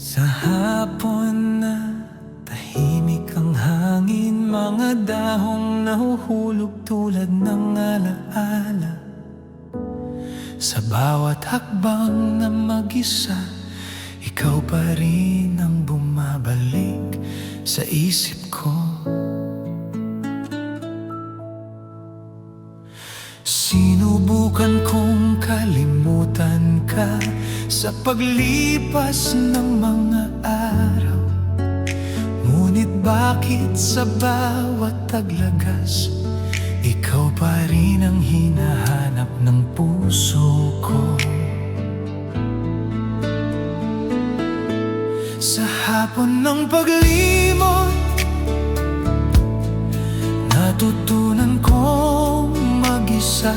Sa hapon na tahimik ang hangin, mga dahong nahuhulog tulad ng alaala. Sa bawat hakbang na mag-isa, ikaw pa rin ang bumabalik sa isip ko. Sinubukan kong kalimutan ka sa paglipas ng mga araw. Ngunit bakit sa bawat taglagas, ikaw pa rin ang hinahanap ng puso ko? Sa hapon ng paglimot, natutunan kong mag-isa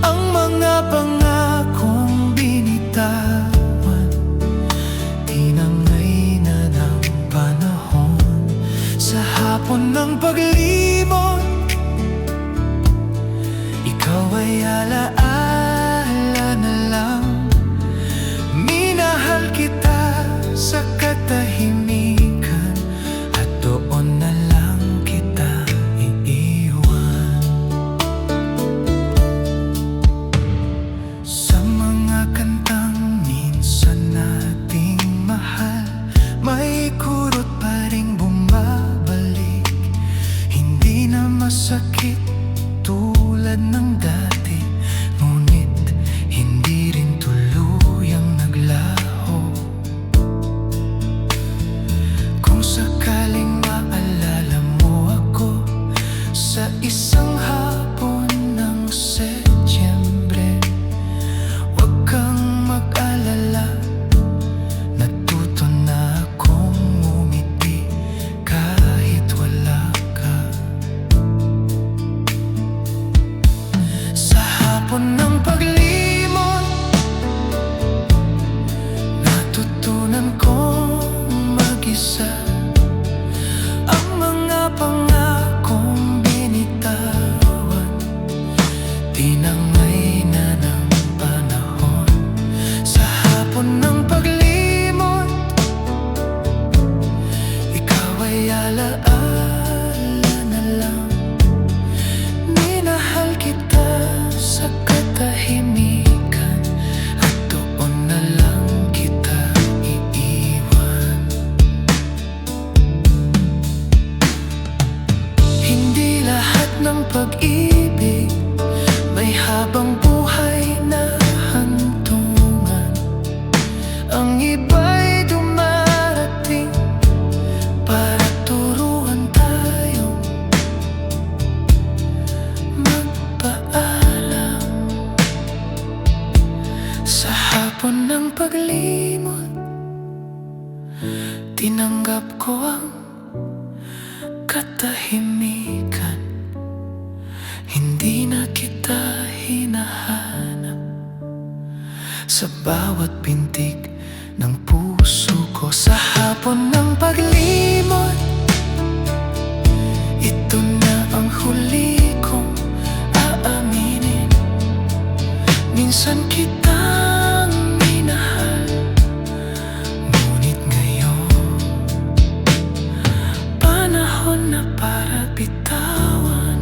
ang mga pangakong binitawan. Tinangay na ng panahon. Sa hapon ng paglimot, ikaw ay alaala na lang. Minahal kita sa katahimikan, at doon na lang kita iiwan. Sa mga kantang minsan nating mahal, may kurot pa ring bumabalik. Hindi na masakit tulad ng dati, ngunit hindi rin tuluyang naglaho. Kung sakaling maalala mo ako sa isang hapon ng Setyembre, huwag kang mag-alala, natuto na akong umiti kahit wala ka. Sa hapon ng paglimot, natutunan kong mag-isa ang mga pangakong binitawan. Tinangay na ng panahon. Sa hapon ng paglimot, ikaw ay alaala na lang. Minahal kita sa katahimikan, at doon na lang kita iiwan. Hindi lahat ng pag-ibig may habang buhay na hantungan. Ang iba'y dumarating para turuan tayong magpaalam. Sa hapon ng paglimot, tinanggap ko ang katahimikan. Hindi na kita hinahanap sa bawat pintig ng puso ko. Sa hapon ng paglimot, ito na ang huli kong aaminin. Minsan kitang minahal, ngunit ngayon panahon na para bitawan.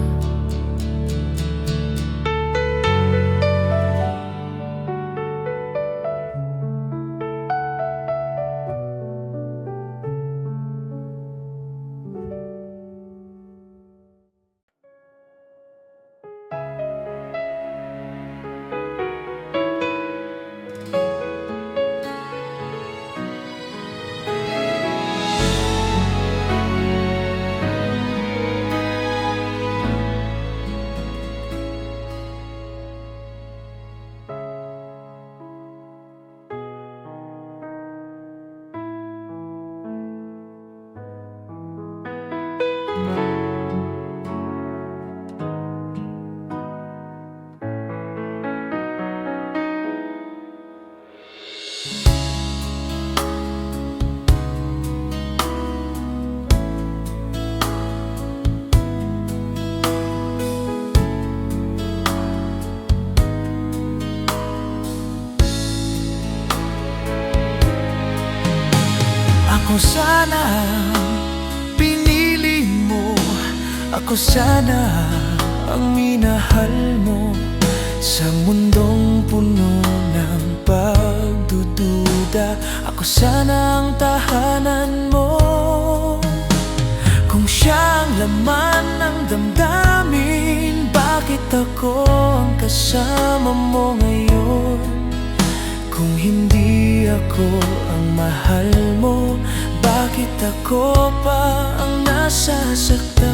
Ako sana pinili mo, ako sana ang minahal mo. Sa mundong puno ng pagdududa, ako sana ang tahanan mo. Kung siya ang laman ng damdamin, bakit ako ang kasama mo ngayon? Kung hindi ako ang mahal mo, bakit ako pa ang nasasaktan?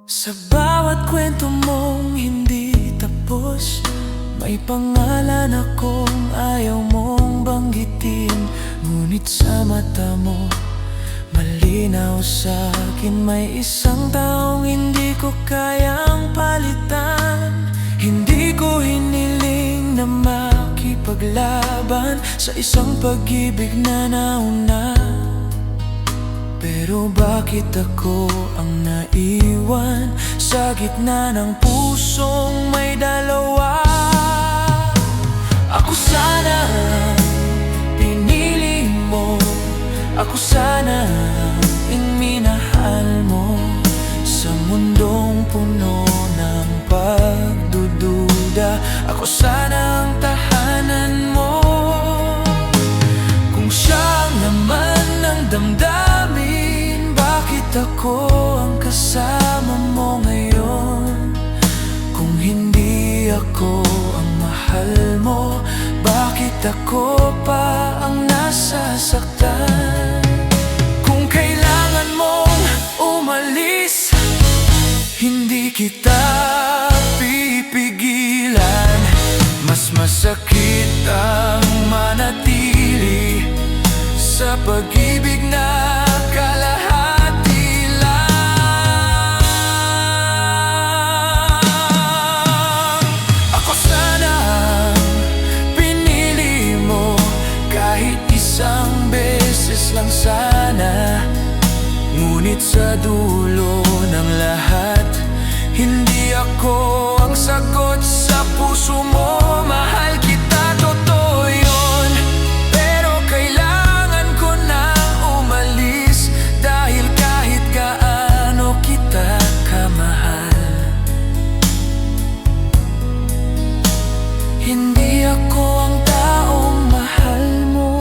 Sa bawat kwento mong hindi tapos, may pangalan akong ayaw mong banggitin. Ngunit sa mata mo, malinaw sa akin, may isang taong hindi ko kayang palitan. Hindi ko hiniling na makipaglaban sa isang pag-ibig na nauna. Pero bakit ako ang naiwan sa gitna ng pusong may dalawa? Ako sana pinili mo, ako sana ang minahal mo. Sa mundong puno ng pagdududa, ako sana ang tahanan mo. Kung siya ang laman ng damdamin, bakit ako ang kasama mo ngayon? Kung hindi ako ang mahal mo, bakit ako pa ang nasasaktan? Kung kailangan mong umalis, hindi kita pipigilan. Mas masakit ang manatili sa pag-ibig na kalahati lang. Ako sana pinili mo, kahit isang beses lang sana. Ngunit sa dulo ng lahat, hindi ako ang sagot sa puso mo. Mahal kita, totoo yun, pero kailangan ko na umalis. Dahil kahit gaano kita kamahal, hindi ako ang taong mahal mo.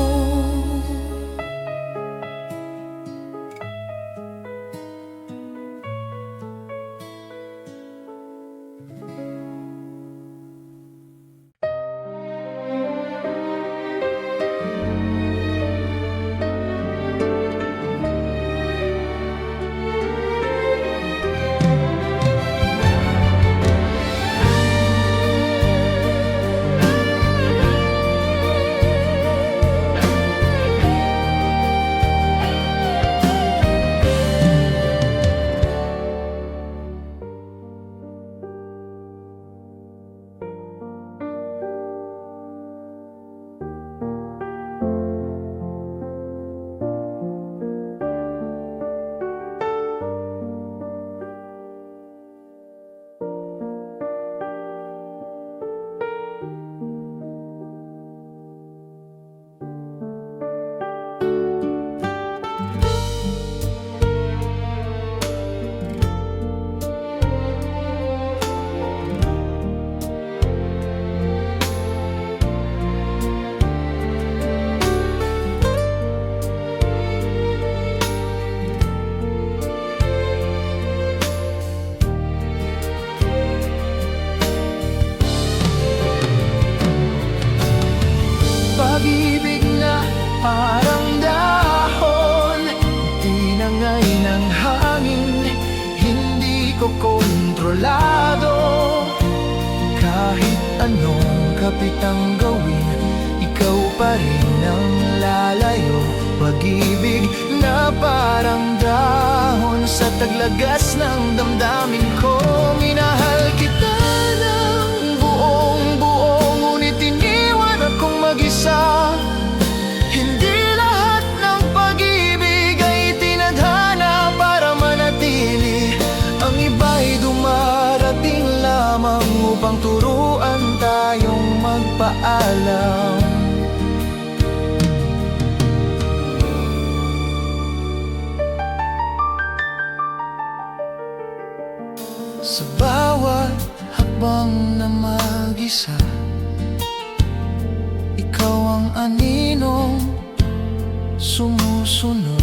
Pag-ibig na parang dahon, tinangay ng hangin, hindi ko kontrolado. Kahit anong kapitang gawin, ikaw pa rin ang lalayo. Pag-ibig na parang dahon sa taglagas ng damdamin ko. Minahal kita ng buong buo, ngunit iniwan akong mag-isa. Hindi lahat ng pag-ibig ay tinadhana para manatili. alam. Sa bawat hakbang na mag-isa, ikaw ang aninong sumusunod.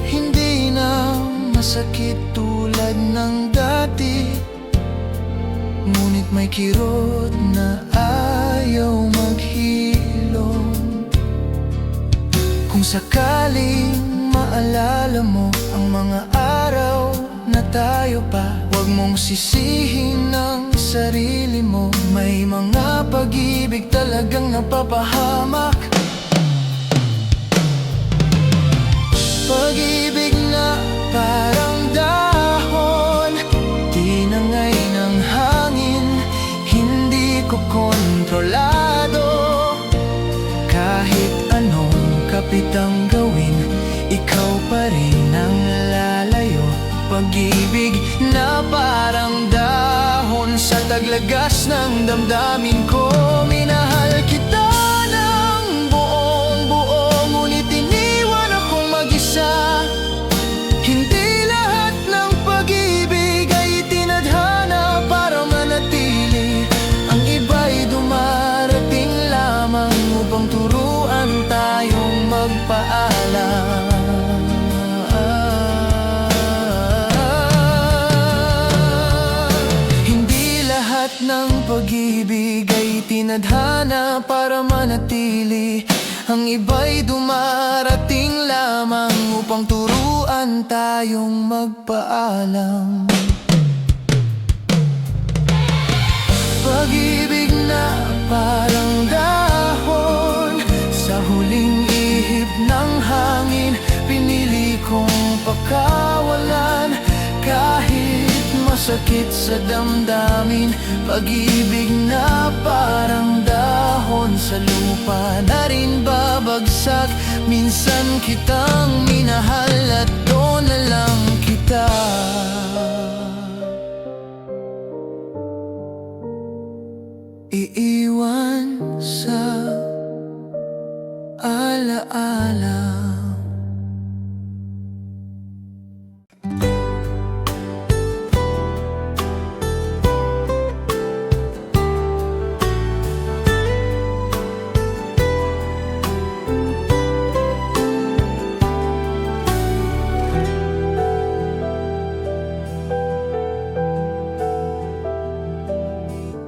Hindi na masakit tulad ng dati, ngunit may kirot na ayaw maghilom. Kung sakaling maalala mo ang mga araw na tayo pa, huwag mong sisihin ang sarili mo. May mga pag-ibig talagang napapahamak. Pag-ibig na parang dahon, tinangay ng hangin, hindi ko kontrolado. Kahit anong kapit ang gawin, ikaw pa rin ang lalayo. Pag-ibig na parang dahon sa taglagas ng damdamin ko. Minahal kita ng buong buo, ngunit iniwan akong mag-isa. Hindi lahat ng pag-ibig ay tinadhana para manatili. Ang iba'y dumarating lamang upang turuan tayong magpaalam. Ng pag-ibig ay tinadhana para manatili. Ang iba'y dumarating lamang upang turuan tayong magpaalam. Pag-ibig na parang dahon, sa huling ihip ng hangin, pinili kong pakawalan. Kahit masakit sa damdamin, pag-ibig na parang dahon sa lupa na rin babagsak. Minsan kitang minahal at doon na lang kita iiwan sa alaala.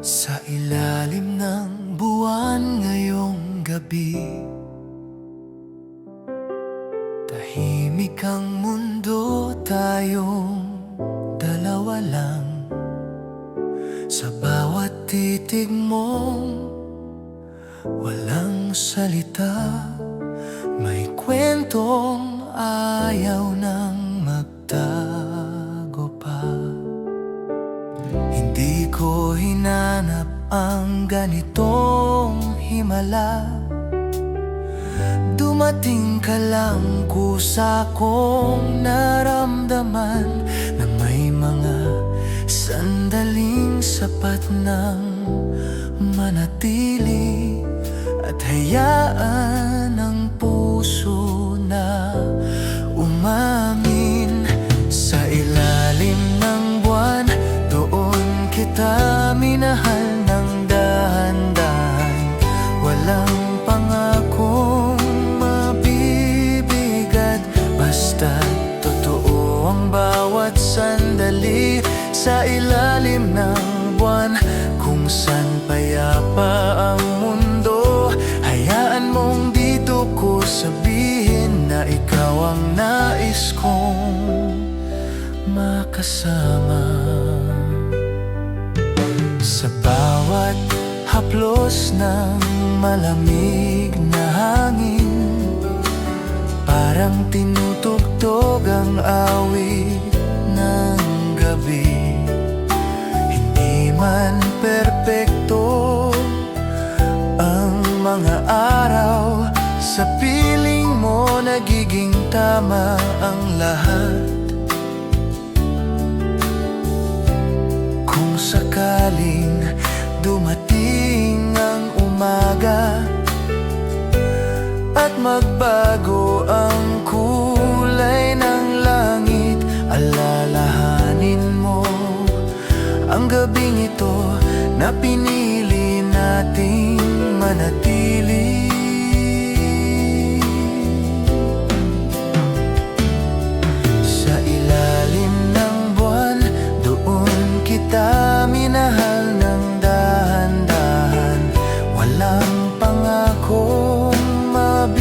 Sa ilalim ng buwan ngayong gabi, tahimik ang mundo, tayong dalawa lang. Sa bawat titig mong walang salita, may kwentong ayaw nang magtago pa. Hindi ko hinanap ang ganitong himala, dumating ka lang, kusa kong naramdaman na may mga sandaling sapat nang manatili at hayaan ang puso na umamin. Sa ilalim ng buwan, doon kita minahal ng dahan-dahan. Walang pangakong mabibigat, basta totoo ang bawat sandali. Sa ilalim ng buwan, kung saan payapa ang mundo, hayaan mong dito ko sabihin na ikaw ang nais kong makasama. Sa bawat haplos ng malamig na hangin, parang tinutugtog ang awit ng gabi. Hindi man perpekto ang mga araw, sa piling mo nagiging tama ang lahat. Kung sakaling dumating ang umaga at magbago ang kulay ng langit. Alalahanin mo ang gabing ito na pinili nating manatili. Sa ilalim ng buwan, doon kita minahal ng dahan-dahan. Walang pangakong mabibigat,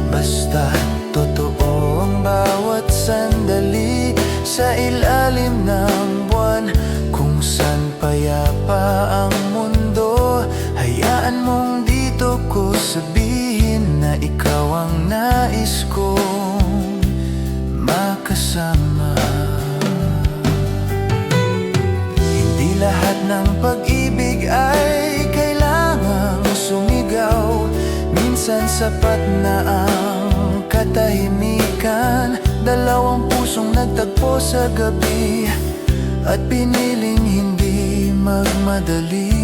basta totoo ang bawat sandali. Sa ilalim ng buwan, kung saan payapa ang mundo, hayaan mong dito ko sabihin na ikaw ang nais kong makasama. Hindi lahat ng pag-ibig ay kailangang sumigaw. Minsan sapat na ang katahimikan. Dalawang pusong nagtagpo sa gabi at piniling hindi magmadali.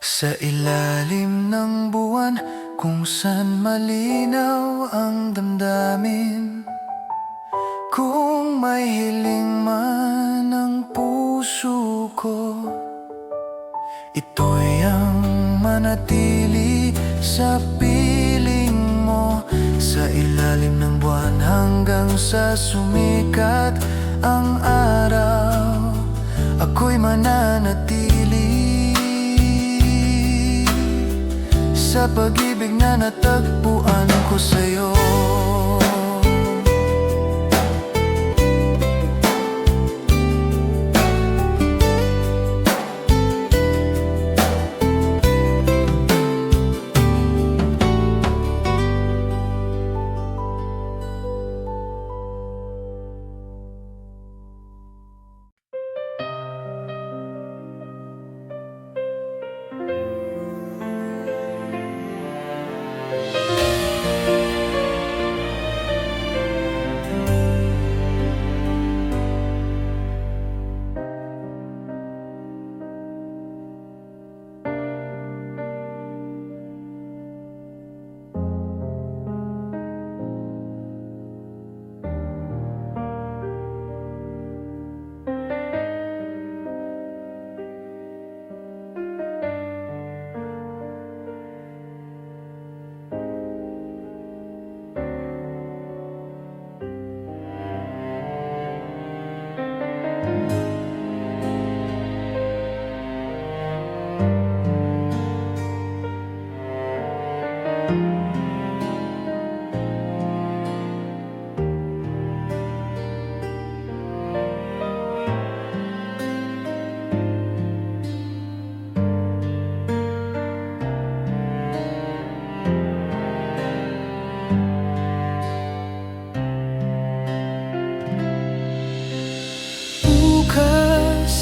Sa ilalim ng buwan, kung saan malinaw ang damdamin, kung may hiling man ang puso ko, ito'y ang manatili sa piling mo. Sa ilalim ng buwan hanggang sa sumikat ang araw, ako'y mananatili sa pag-ibig na natagpuan ko sa'yo.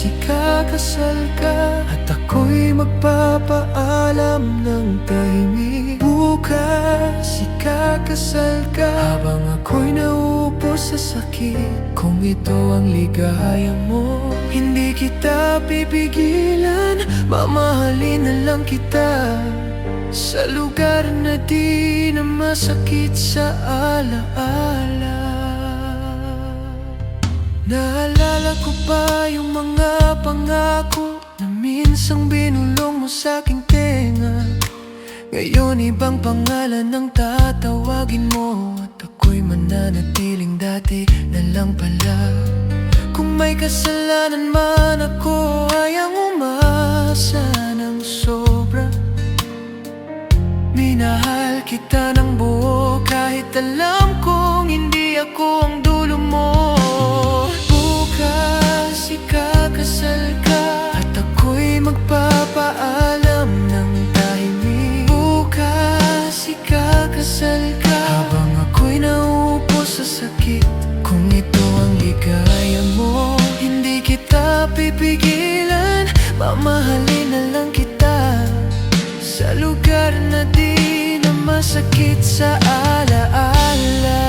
Ikakasal ka at ako'y magpapaalam ng tahimik. Bukas ikakasal ka habang ako'y nauupo sa sakit. Kung ito ang ligaya mo, hindi kita pipigilan. Mamahalin na lang kita sa lugar na di na masakit sa alaala. Naalala ko pa yung mga pangako na minsang binulong mo sa'king tenga. Ngayon ibang pangalan ang tatawagin mo, at ako'y mananatiling dati na lang pala. Kung may kasalanan man ako, ayang umasa ng sobra. Minahal kita ng buo kahit alam kong hindi ako ang dulo mo. Bukas ikakasal ka at ako'y magpapaalam ng tahimik. Bukas ikakasal ka habang ako'y nauupo sa sakit. Kung ito ang ligaya mo, hindi kita pipigilan. Mamahalin na lang kita sa lugar na di na masakit sa alaala.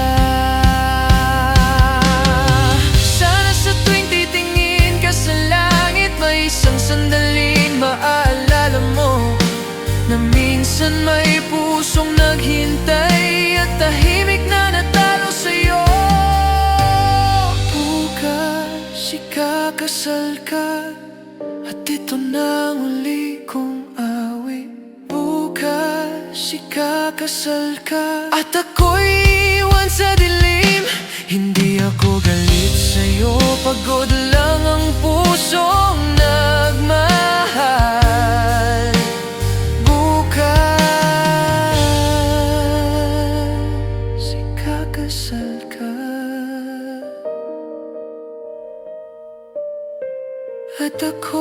minsan may pusong naghintay at tahimik na natalo sa'yo. Bukas ikakasal ka at ito na uli kong awit. Bukas ikakasal ka at ako'y iwan sa dilim. Hindi ako galit sa'yo, pagod lang ang pusong nagmahal. Bukas ikakasal ka at ako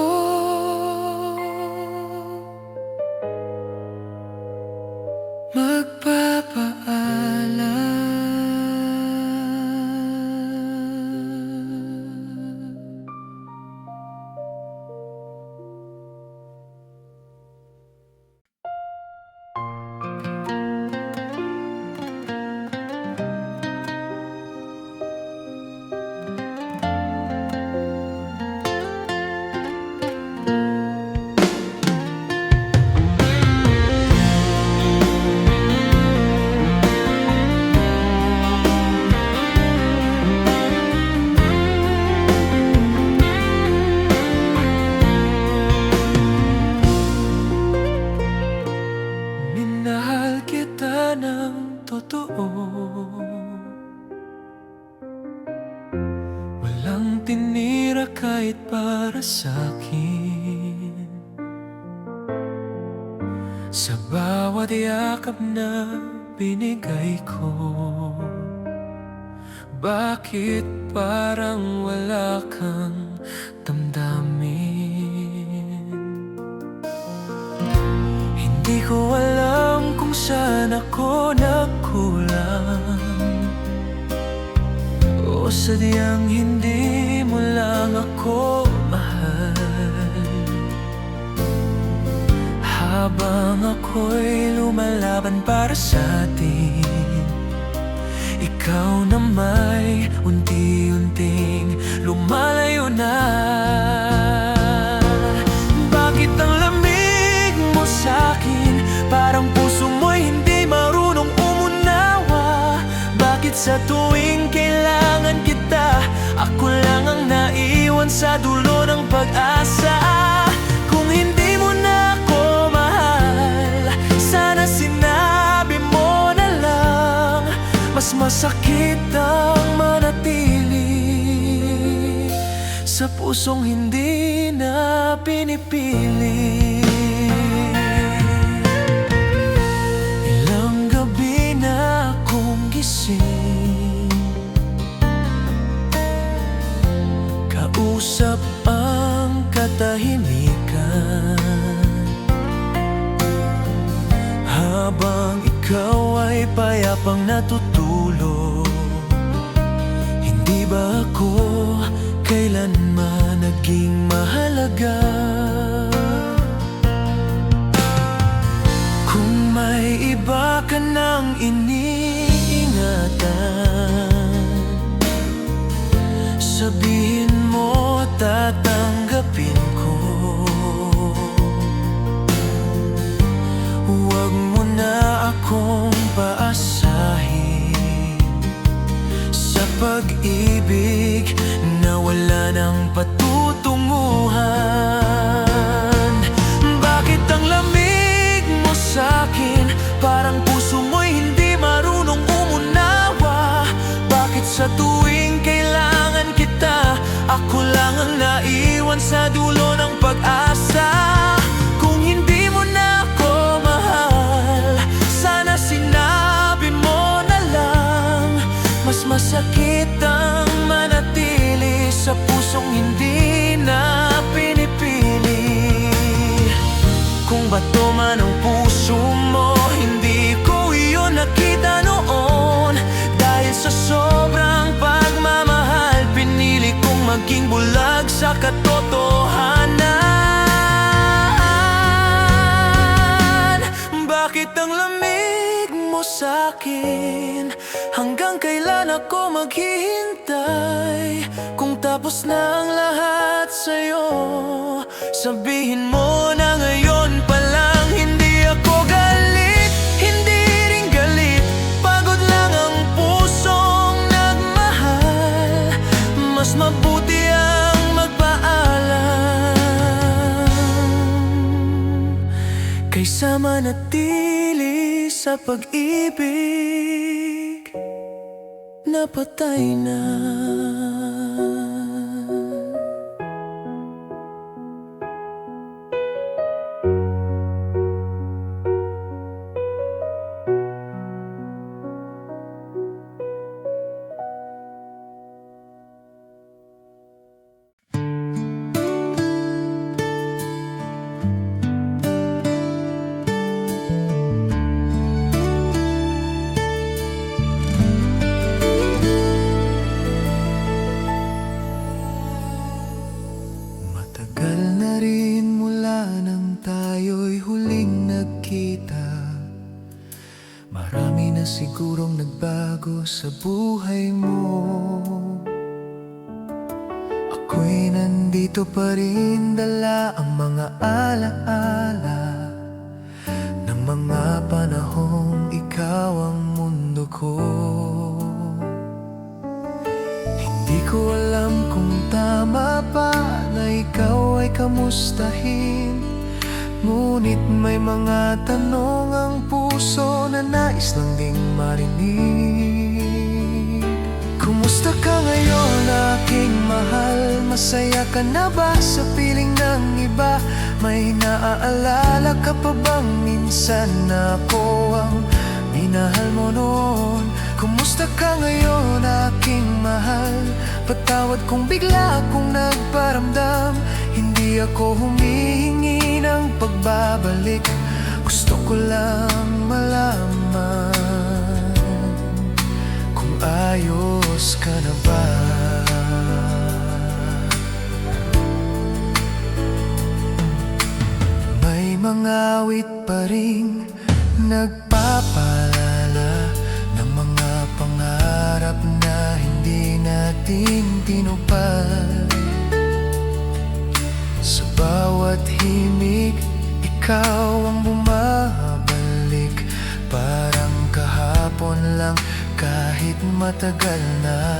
ng totoo. Walang tinira kahit para sa'kin. Sa bawat yakap na binigay ko, bakit parang wala kang damdamin? Hindi ko alam kung saan ako nagkulang, o sadyang hindi mo lang ako mahal. Habang ako'y lumalaban para sa'tin, ikaw na may unti-unting lumalayo na. Bakit ang lamig mo sa'kin, parang puso mo'y hindi marunong umunawa? Bakit sa tuwing kailangan kita, ako lang ang naiwan sa dulo ng pag-asa? Kung hindi mo na ako mahal, sana sinabi mo na lang. Mas masakit ang manatili sa pusong hindi na pinipili. Ilang gabi na akong gising, kausap ang katahimikan, habang ikaw ay payapang natutulog. Hindi ba ako kailanman naging mahalaga? Kung may iba ka nang iniingatan, sabihin mo, tatanggapin ko. Huwag mo na akong paasahin sa pag-ibig na wala nang patutunguhan. Bakit ang lamig mo sa'kin, parang puso mo'y hindi marunong umunawa? Bakit sa tuwing kailangan kita, ako lang ang naiwan sa dulo ng pag-asa? Kung hindi mo na ako mahal, sana sinabi mo na lang. Mas masakit ang manatili sa pusong hindi na pinipili. Kung bato man ang puso mo, hindi ko iyon nakita noon. Dahil sa sobrang pagmamahal, pinili kong maging bulag sa katotohanan. Bakit ang lamig mo sa'kin? Hanggang kailan ako maghihintay? Kung tapos na ang lahat sa'yo, sabihin mo na ngayon pa lang. Hindi ako galit kaysa manatili sa pag-ibig na patay na. Matagal na rin mula nang tayo'y huling nagkita. Marami na sigurong nagbago sa buhay mo. Ako'y nandito pa rin, dala ang mga alaala ng mga panahong ikaw ang mundo ko. Hindi ko alam kung tama pa na ikaw ay kamustahin, ngunit may mga tanong ang puso na nais lang ding marinig. Kumusta ka ngayon, aking mahal? Masaya ka na ba sa piling ng iba? May naaalala ka pa bang minsan na ako ang minahal mo noon? Kumusta ka ngayon, aking mahal? Patawad kung bigla akong nagparamdam. Hindi ako humihingi ng pagbabalik. Gusto ko lang malaman kung ayos ka na ba. May mga awit pa ring nagpapaalala ng mga pangarap na hindi natin tinupad. Sa bawat himig, ikaw ang bumabalik. Parang kahapon lang, kahit matagal na.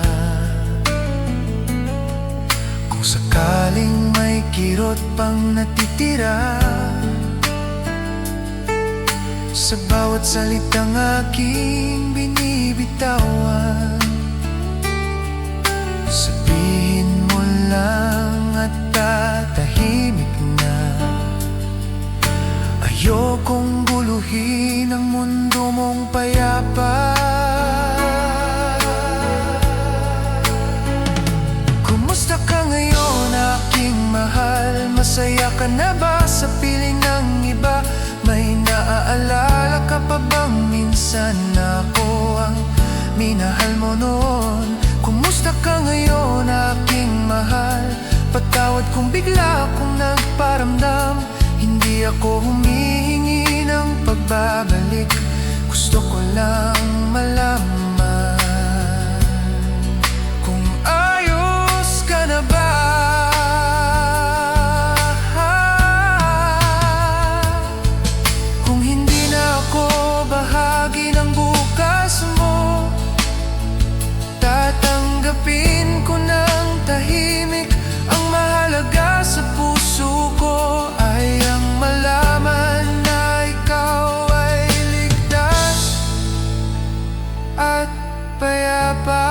Kung sakaling may kirot pang natitira sa bawat salitang aking binibitawan, sabihin mo lang at tatahimik na. Ayokong guluhin ang mundo mong payapa. Kumusta ka ngayon, aking mahal? Masaya ka na ba sa piling ng iba? May naaalala ka pa bang minsan na ako ang minahal mo noon? Kumusta ka ngayon, aking mahal? Patawad kung bigla akong nagparamdam. Hindi ako humihingi ng pagbabalik. Gusto ko lang malaman kung ayos ka na ba. Kung hindi na ako bahagi ng bukas mo, tatanggapin ko ng tahimik. Ang mahalaga sa puso ko ay ang malaman na ikaw ay ligtas at payapa.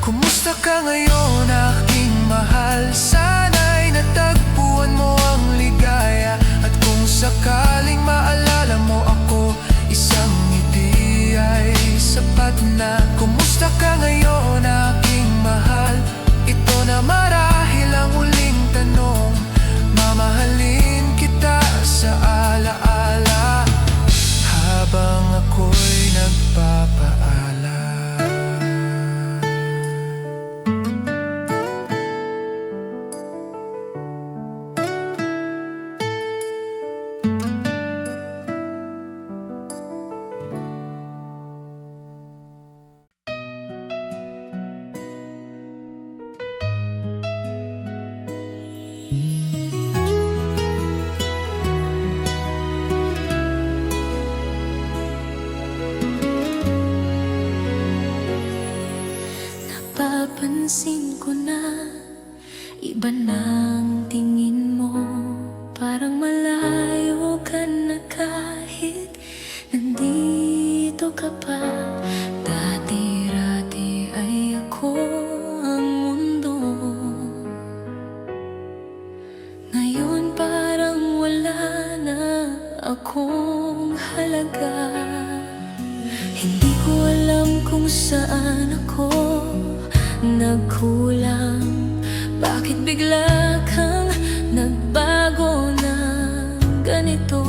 Kumusta ka ngayon, aking mahal? Sana'y natagpuan mo ang ligaya. At kung sakaling maalala mo ako, isang ngiti ay sapat na. Kumusta ka ngayon, aking mahal? Ito na marahil ang huling tanong. Mamahalin kita sa alaala habang ako'y nagpapaalam. Napapansin ko na iba nang akong halaga. Hindi ko alam kung saan ako nagkulang, bakit bigla kang nagbago ng ganito.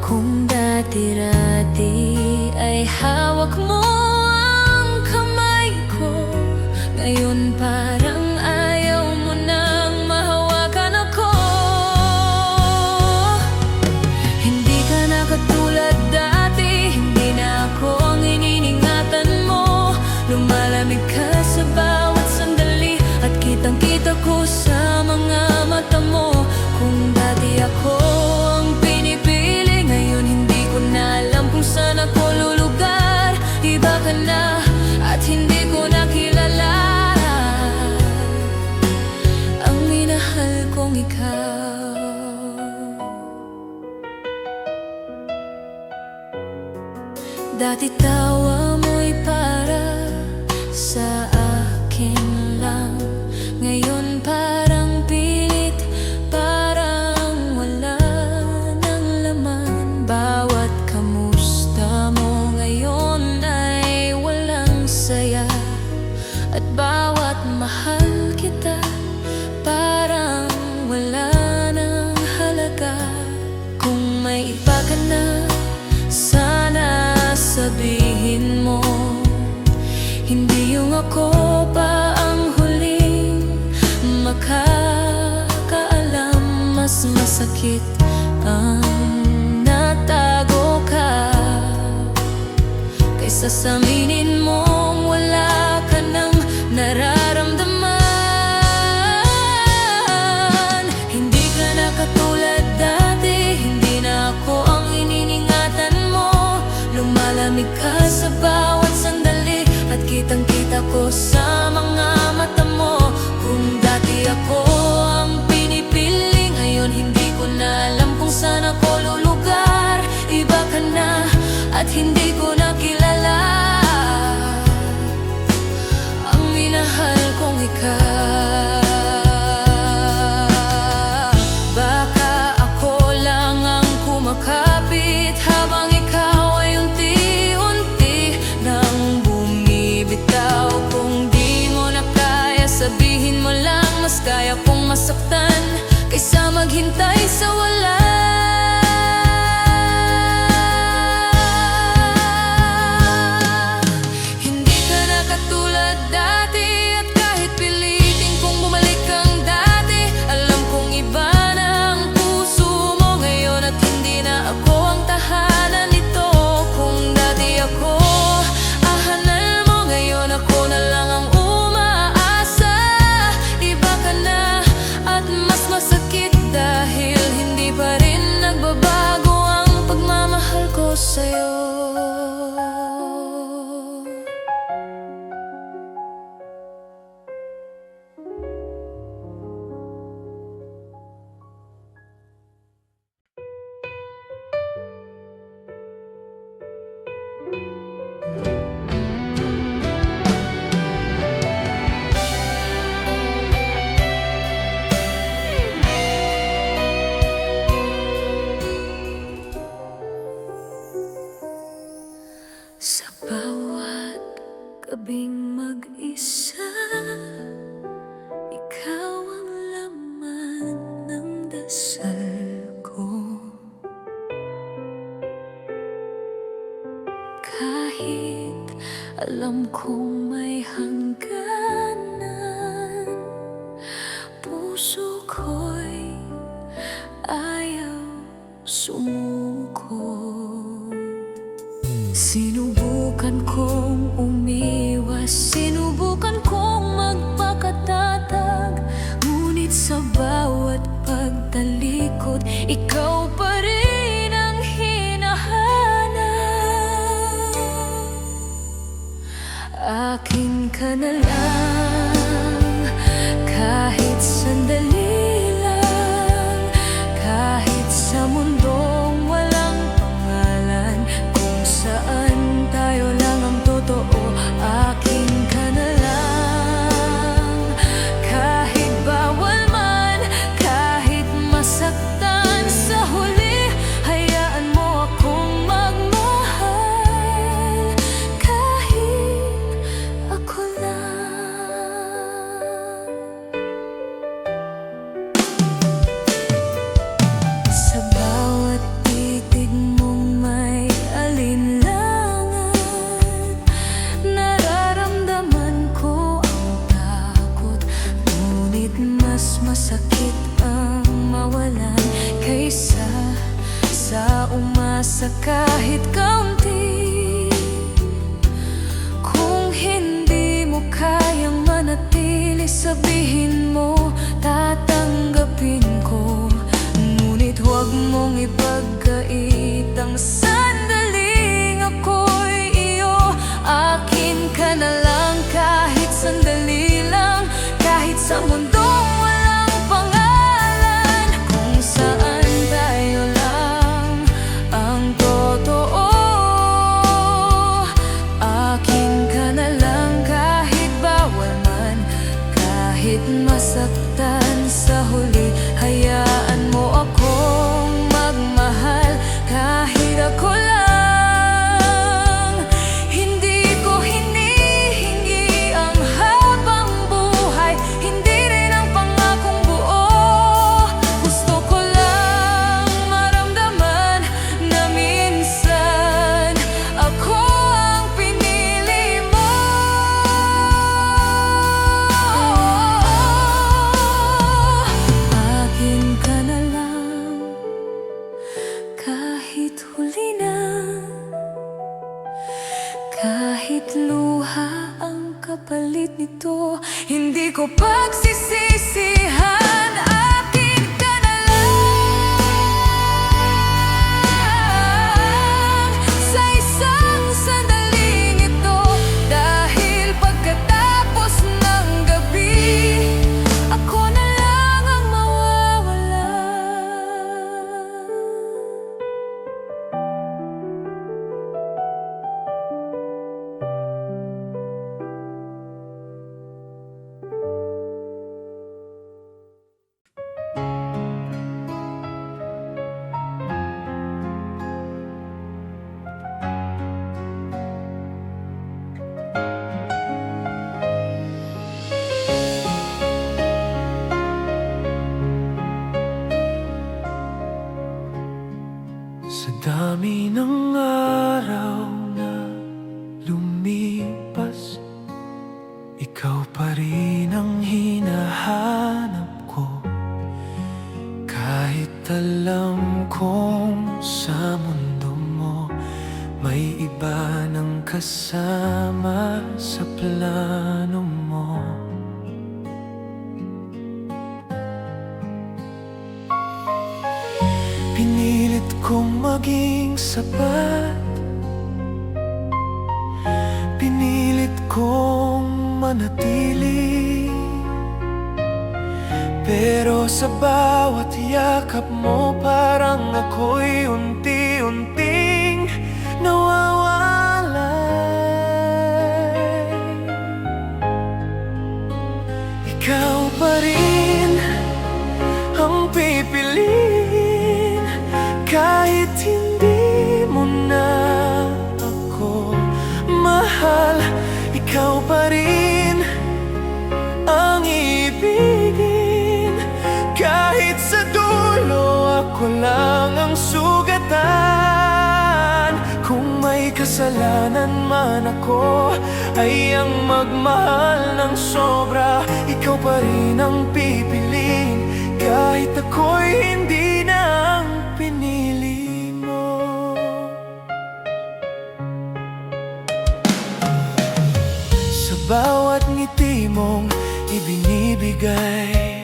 Kung dati-dati ay hawak mo ang kamay ko, ngayon parang ayaw mo nang mahawakan ako. Hindi ka na katulad dati, hindi na ako ang ininingatan mo. Lumalamig ka sa bawat sandali at kitang-kita ko sa mga mata mo. Kung dati ako ang pinipili, ngayon hindi ko na alam kung saan ako lulugar. Iba ka na at hindi ko na kilala ang minahal kong ikaw. Dati tawa mo'y para sa akin lang, ngayon parang pilit, parang wala ng laman. Bawat kamusta mo ngayon ay walang saya, at bawat mahal kita parang wala ng halaga. Kung may iba ka na, sana sabihin mo, hindi yung ako pa ang huling makakaalam. Mas masakit ang natago ka kaysa sa aminin mong wala ka nang nararamdaman. Hindi ka na katulad dati, hindi na ako ang ininingatan mo. Lumalamig ka sa bawat sandali at kitang-kita ko sa mga mata mo. Kung dati ako ang pinipili, ngayon hindi ko na alam kung saan ako lulugar. Iba ka na at hindi ko na kilala ang minahal kong ikaw. Baka ako lang ang kumakapit habang ikaw ay unti-unti nang bumibitaw. Kung di mo na kaya, sabihin mo lang, mas kaya kong masaktan kaysa maghintay sa wala. Hindi ka na katulad dati, at kahit pilitin kong bumalik kang dati, alam kong iba na ang puso mo ngayon at hindi na ako ang tahanan nito. Kung dati ako ahanal mo, ngayon ako na lang ang umaasa. Iba ka na at mas masakit dahil hindi pa rin nagbabago ang pagmamahal ko sa'yo. Sa bawat gabing mag-isa, ikaw ang laman ng dasal ko. Kahit alam kong may hangganan, puso ko'y ayaw sumuko. Sinubukan kong umiwas, sinubukan kong magpakatatag, ngunit sa bawat pagtalikod, ikaw pa rin ang hinahanap. Akin ka na lang, kahit sandali lang, kahit sa mundong walang pangalan, kung saan tayo lang ang totoo. Akin ka na lang, kahit bawal man, kahit masaktan, sa huli ay masakit ang mawalan kaysa sa umasa kahit kaunti. Kung hindi mo kayang manatili, sabihin mo, tatanggapin ko. Ngunit huwag mong ipagkait ang sandaling ako'y iyo. Akin ka na lang kahit sandali lang, kahit sa mundong walang pangalan, kung saan tayo lang ang totoo. Akin ka na lang kahit bawal man, kahit masaktan sa huli. Hayaan mo akong magmahal kahit ako lang. Hindi ko hinihingi ang habang buhay, hindi rin ang pangakong buo. Gusto ko lang maramdaman na minsan ako ang pinili mo. Akin ka na lang kahit huli na, kahit luha ang kapalit nito. Hindi ko pagsisisihan. Akin ka na lang sa isang sandaling ito, dahil pagkatapos ng gabi, ako na lang ang mawawala. Sa dami ng araw na lumipas, ikaw pa rin ang hinahanap ko. Kahit alam kong sa mundo mo may iba ng kasama sa plano mo. Pinilit kong maging sapat, pinilit kong manatili, pero sa bawat yakap mo parang ako'y unti-unting nawawalay. Ikaw pa rin ang pipiliin kahit hindi mo na ako mahal. Ikaw pa rin ang ibigin kahit sa dulo ako lang ang sugatan. Kung may kasalanan man ako, ay ang magmahal ng sobra. Ikaw pa rin ang pipiliin kahit ako'y hindi na ang pinili mo. Sa bawat ngiti mong ibinibigay,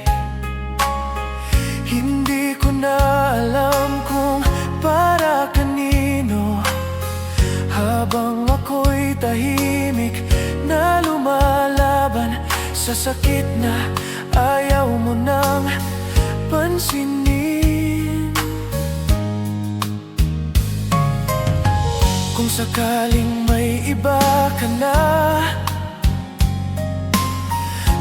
hindi ko na alam kung para kanino. Habang ako'y tahimik na lumalaban sa sakit na ayaw mo nang pansinin. Kung sakaling may iba ka na,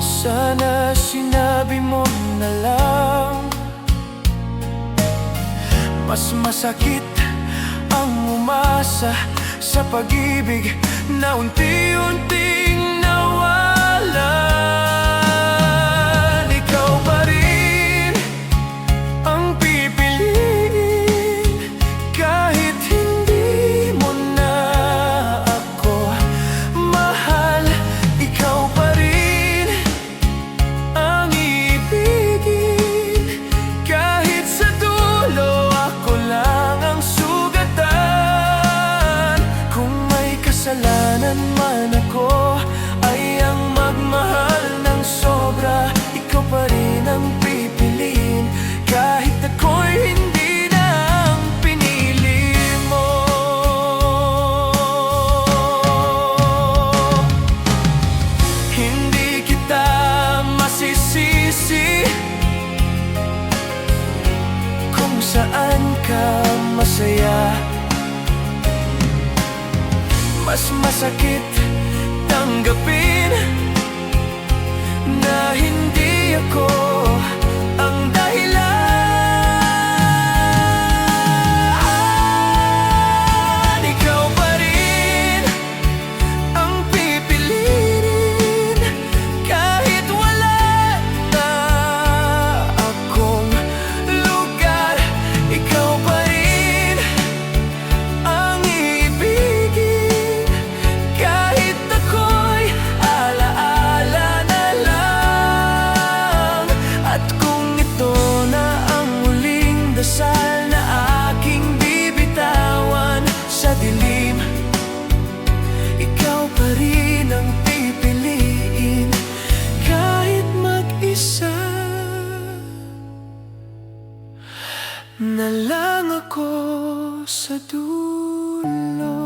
sana sinabi mo na lang. Mas masakit ang umasa sa pag-ibig na unti-unting nawalan. Ikaw pa rin ang pipiliin kahit hindi mo na ako mahal. Ikaw pa rin ang ibigin ka masaya. Mas masakit tanggapin na hindi ako ang dahilan. Ikaw pa rin ang pipiliin kahit wala na akong lugar. Ikaw pa rin ang iibigin kahit ako'y alaala na lang. At kung ito na ang huling dasal na aking bibitawan sa dilim, ikaw pa rin ang pipiliin kahit mag-isa na lang ako sa dulo.